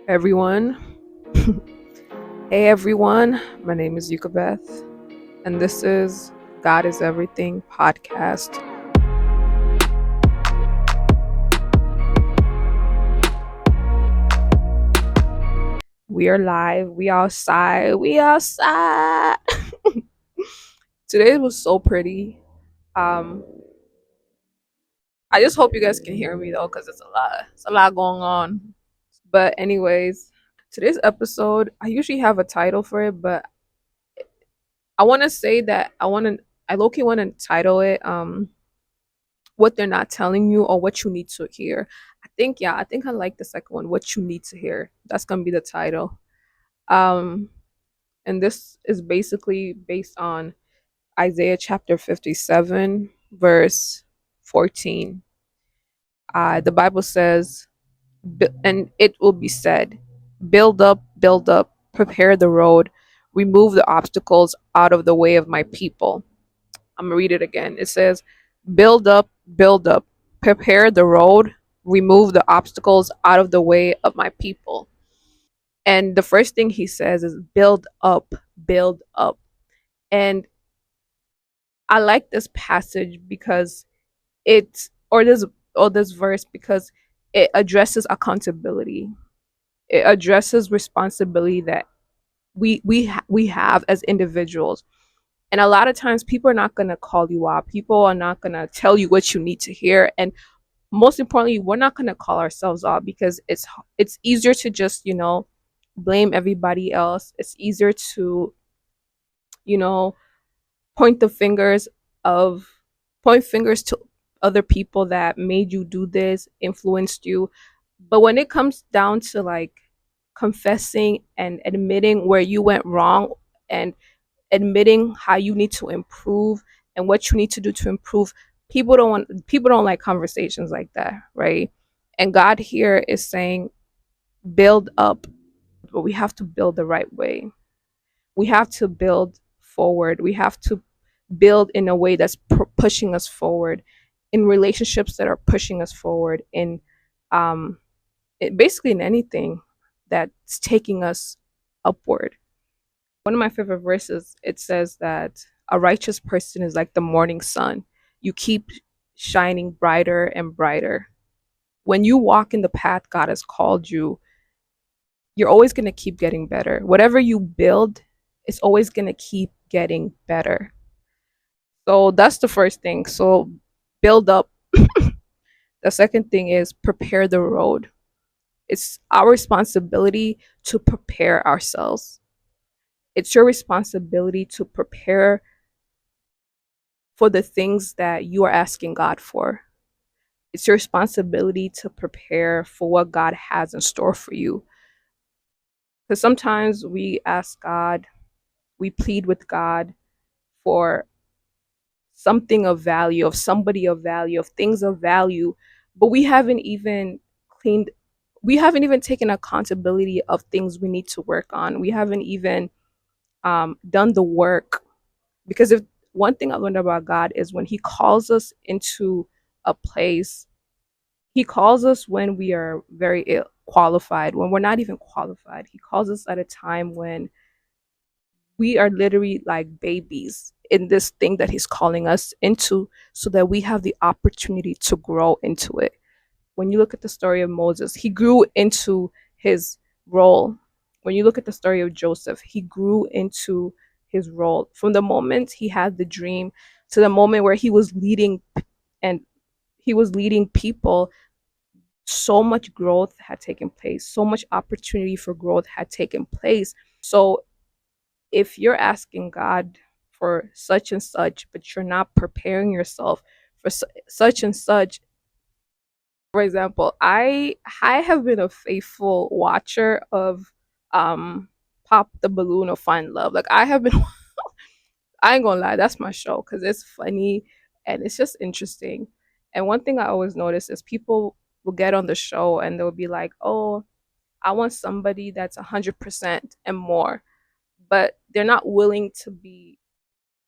Everyone. Hey everyone, my name is Yuka Beth, and this is God is Everything podcast. We are live, we outside. Today was so pretty. Um, I just hope you guys can hear me though, because it's a lot going on. But anyways, today's episode, I usually have a title for it, but I want to say that I low key want to title it what they're not telling you or what you need to hear. I think I like the second one, what you need to hear. That's gonna be the title. Um, and this is basically based on Isaiah chapter 57, verse 14. The Bible says, and it will be said, build up, prepare the road, remove the obstacles out of the way of my people. I'm gonna read it again. It says, build up, prepare the road, remove the obstacles out of the way of my people. And the first thing he says is build up, build up. And I like this passage because it or this verse because it addresses accountability. It addresses responsibility that we have as individuals. And a lot of times people are not going to call you out. People are not going to tell you what you need to hear. And most importantly, we're not going to call ourselves out because it's easier to just, blame everybody else. It's easier to, you know, point the fingers of point fingers to other people that made you do this, influenced you. But when it comes down to like confessing and admitting where you went wrong and admitting how you need to improve and what you need to do to improve, people don't like conversations like that, right? And God here is saying build up, but we have to build the right way. We have to build forward. We have to build in a way that's pushing us forward, in relationships that are pushing us forward, in um basically in anything that's taking us upward. One of my favorite verses, it says that a righteous person is like the morning sun. You keep shining brighter and brighter. When you walk in the path God has called you, you're always going to keep getting better. Whatever you build, it's always going to keep getting better. So that's the first thing. So build up. The second thing is prepare the road. It's our responsibility to prepare ourselves. It's your responsibility to prepare for the things that you are asking God for. It's your responsibility to prepare for what God has in store for you. Because sometimes we ask God, we plead with God for something of value, of somebody of value, of things of value, but cleaned, we haven't even taken accountability of things we need to work on. We haven't even done the work. Because if one thing I learned about God is when He calls us into a place, He calls us when we are very ill qualified, when we're not even qualified. He calls us at a time when we are literally like babies in this thing that He's calling us into so that we have the opportunity to grow into it. When you look at the story of Moses, he grew into his role. When you look at the story of Joseph, he grew into his role from the moment he had the dream to the moment where he was leading and he was leading people. So much growth had taken place, so much opportunity for growth had taken place. So if you're asking God for such and such, but you're not preparing yourself for such and such, for example, I have been a faithful watcher of Pop the Balloon or Find Love. Like I have been, I ain't gonna lie, that's my show because it's funny and it's just interesting. And one thing I always notice is people will get on the show and they'll be like, "Oh, I want somebody that's 100% and more," but they're not willing to be.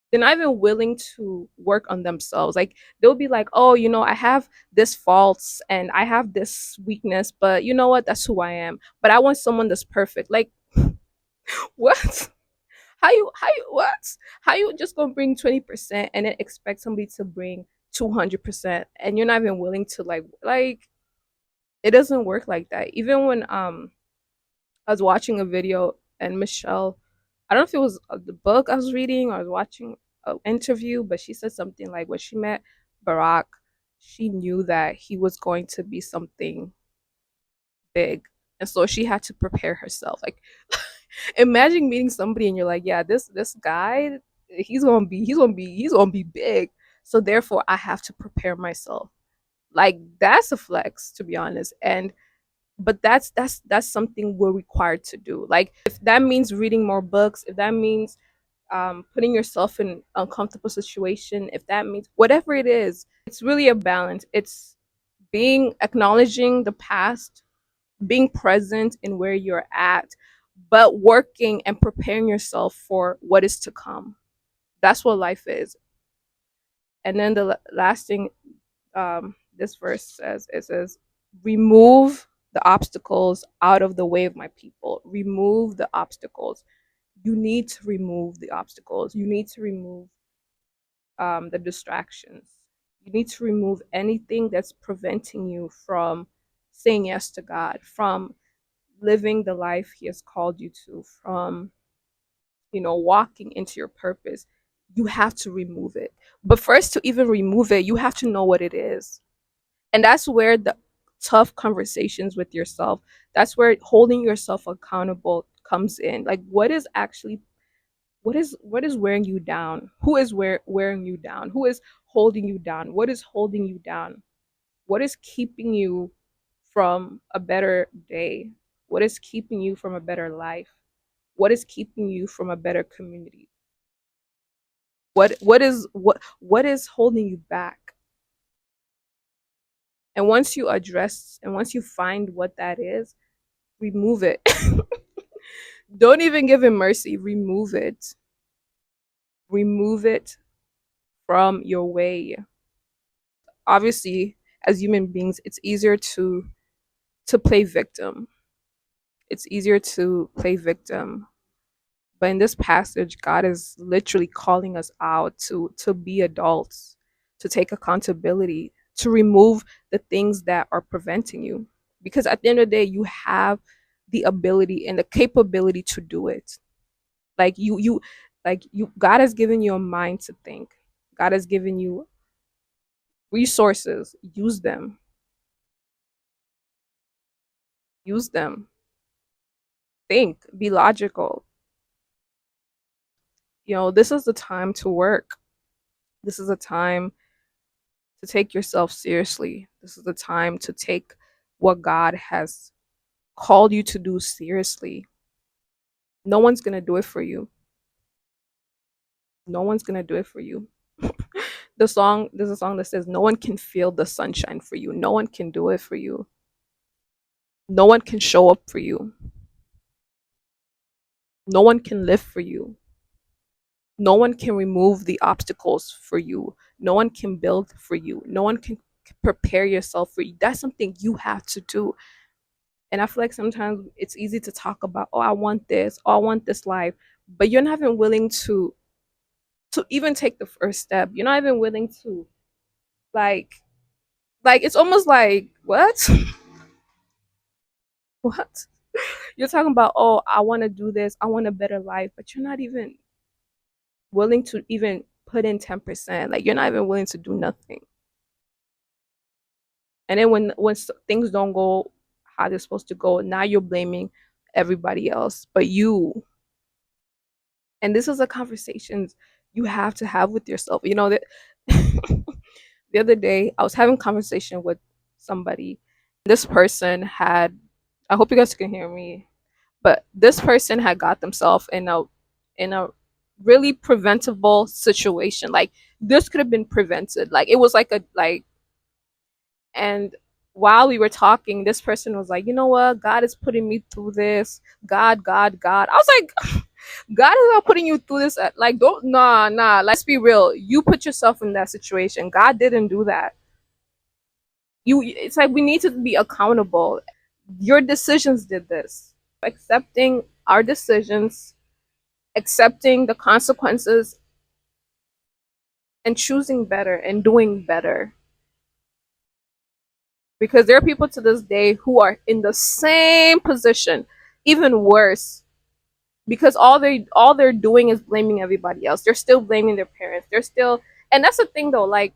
They're not even willing to work on themselves. Like they'll be like, "Oh, I have this faults and I have this weakness, but you know what? That's who I am. But I want someone that's perfect." Like, what? How you what? How you just gonna bring 20% and then expect somebody to bring 200% and you're not even willing to like it doesn't work like that. Even when I was watching a video and Michelle, I don't know if it was the book I was reading or I was watching an interview, but she said something like when she met Barack, she knew that he was going to be something big. And so she had to prepare herself. Like imagine meeting somebody and you're like, yeah, this guy, he's gonna be big. So therefore I have to prepare myself. Like that's a flex, to be honest. And but that's something we're required to do. Like if that means reading more books, if that means putting yourself in uncomfortable situation, if that means whatever it is, it's really a balance. It's being acknowledging the past, being present in where you're at, but working and preparing yourself for what is to come. That's what life is. And then the last thing this verse says, it says, remove the obstacles out of the way of my people. Remove the obstacles. You need to remove the obstacles. You need to remove the distractions. You need to remove anything that's preventing you from saying yes to God, from living the life He has called you to, from walking into your purpose. You have to remove it. But first, to even remove it, you have to know what it is. And that's where the tough conversations with yourself, that's where holding yourself accountable comes in. Like what is wearing you down? Who is wearing you down? Who is holding you down? What is holding you down? What is keeping you from a better day? What is keeping you from a better life? What is keeping you from a better community? What is holding you back? And once you find what that is, remove it. Don't even give him mercy. Remove it. Remove it from your way. Obviously, as human beings, it's easier to play victim. It's easier to play victim. But in this passage, God is literally calling us out to be adults, to take accountability, to remove the things that are preventing you. Because at the end of the day, you have the ability and the capability to do it. Like you God has given you a mind to think. God has given you resources. Use them. Use them. Think. Be logical. This is the time to work. This is a time to take yourself seriously. This is the time to take what God has called you to do seriously. No one's going to do it for you. No one's going to do it for you. There's a song that says, no one can feel the sunshine for you. No one can do it for you. No one can show up for you. No one can live for you. No one can remove the obstacles for you. No one can build for you. No one can prepare yourself for you. That's something you have to do. And I feel like sometimes it's easy to talk about, oh, I want this, oh, I want this life, but you're not even willing to even take the first step. You're not even willing to like it's almost like what? What? You're talking about, oh, I want to do this, I want a better life, but you're not even willing to even put in 10%. Like you're not even willing to do nothing. And then when things don't go how they're supposed to go, now you're blaming everybody else but you. And this is a conversation you have to have with yourself. That the other day I was having a conversation with somebody. This person had, I hope you guys can hear me, but this person had got themselves in a really preventable situation. Like this could have been prevented. Like it was like and while we were talking, this person was like, you know what, God is putting me through this. God, God, God. I was like, God is not putting you through this. Like, don't, nah. Let's be real. You put yourself in that situation. God didn't do that. It's like we need to be accountable. Your decisions did this. Accepting our decisions, accepting the consequences, and choosing better and doing better. Because there are people to this day who are in the same position, even worse, because all they're doing is blaming everybody else. They're still blaming their parents. They're still, and that's the thing though, like,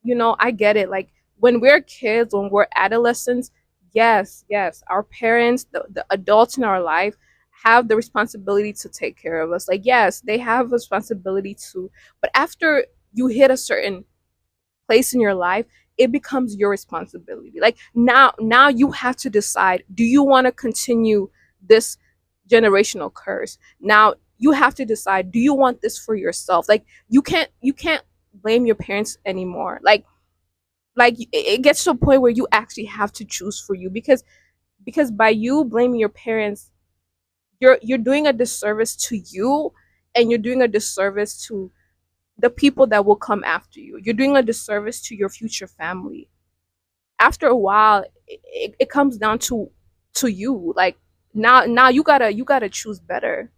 I get it. Like, when we're kids, when we're adolescents, yes, our parents, the adults in our life, have the responsibility to take care of us. Like, yes, they have responsibility to, but after you hit a certain place in your life, it becomes your responsibility. Like, now you have to decide, do you want to continue this generational curse? Now you have to decide, do you want this for yourself? Like, you can't blame your parents anymore. Like it gets to a point where you actually have to choose for you, because by you blaming your parents, you're doing a disservice to you, and you're doing a disservice to the people that will come after you. You're doing a disservice to your future family. After a while, it comes down to you. Like, now you gotta choose better.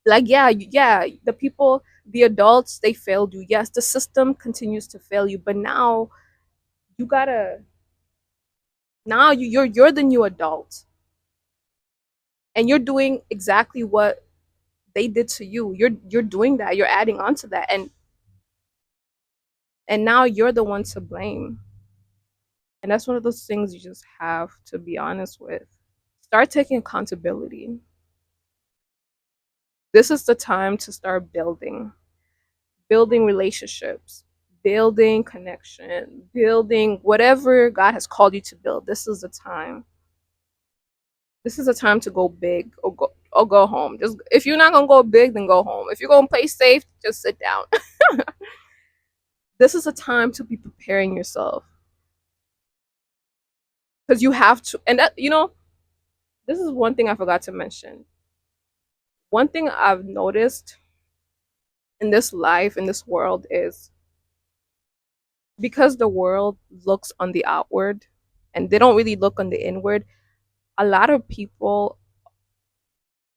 Like, yeah, the people, the adults, they failed you. Yes, the system continues to fail you, but now you gotta, now you're the new adult, and you're doing exactly what they did to you. You're doing that. You're adding on to that, and now you're the one to blame. And that's one of those things you just have to be honest with. Start taking accountability. This is the time to start building relationships, building connection, building whatever God has called you to build. This is the time. This is a time to go big, or go home. Just, if you're not gonna go big, then go home. If you're gonna play safe, just sit down. This is a time to be preparing yourself, because you have to. And that, this is one thing I forgot to mention. One thing I've noticed in this life, in this world, is because the world looks on the outward and they don't really look on the inward. A lot of people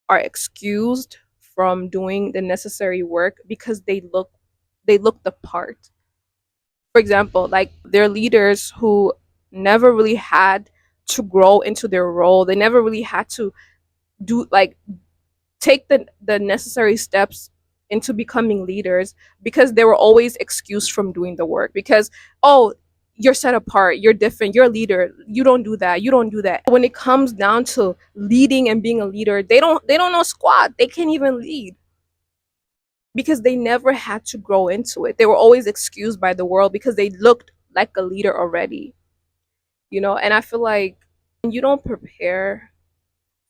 are excused from doing the necessary work because they look the part. For example, like, they're leaders who never really had to grow into their role. They never really had to do, like, take the necessary steps into becoming leaders, because they were always excused from doing the work, because, oh, you're set apart, you're different, you're a leader, you don't do that. When it comes down to leading and being a leader, they don't know squat. They can't even lead, because they never had to grow into it. They were always excused by the world because they looked like a leader already. And I feel like when you don't prepare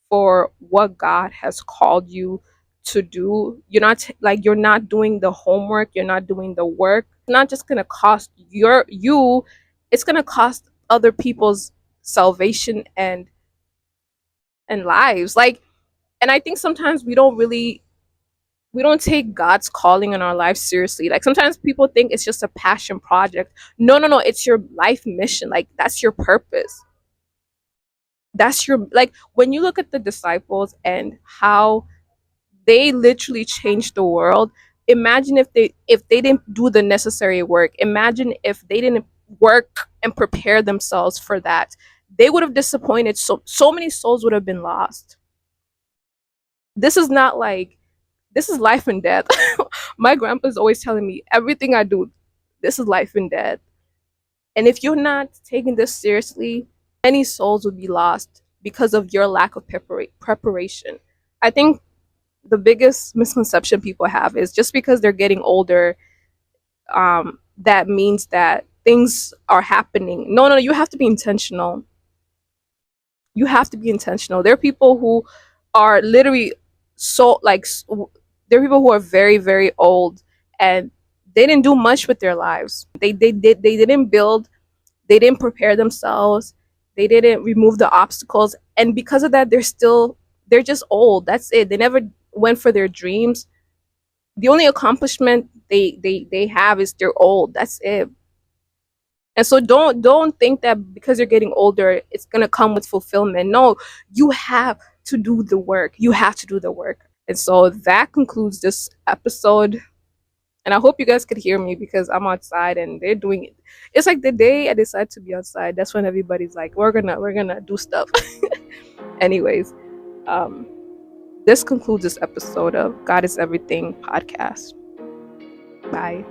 for what God has called you to do, you're not doing the homework, you're not doing the work. It's not just going to cost you, it's going to cost other people's salvation and lives. Like, and I think sometimes we don't take God's calling in our life seriously. Like, sometimes people think it's just a passion project. No, it's your life mission. Like, that's your purpose. That's your, like, when you look at the disciples and how they literally changed the world. Imagine if they didn't do the necessary work. Imagine if they didn't work and prepare themselves for that. They would have disappointed, so many souls would have been lost. This is not like, this is life and death. My grandpa's always telling me, everything I do, this is life and death. And if you're not taking this seriously, many souls would be lost because of your lack of preparation. I think the biggest misconception people have is just because they're getting older, that means that things are happening. No, you have to be intentional. You have to be intentional. There are people who are literally, so, like, there are people who are very, very old, and they didn't do much with their lives. They didn't build, they didn't prepare themselves, they didn't remove the obstacles, and because of that, they're still they're just old. That's it. They never went for their dreams. The only accomplishment they have is they're old. That's it. And so don't think that because you're getting older, it's gonna come with fulfillment. No, you have to do the work. You have to do the work. And so that concludes this episode. And I hope you guys could hear me because I'm outside and they're doing it. It's like the day I decide to be outside, that's when everybody's like, we're gonna do stuff. Anyways, um, this concludes this episode of God is Everything podcast. Bye.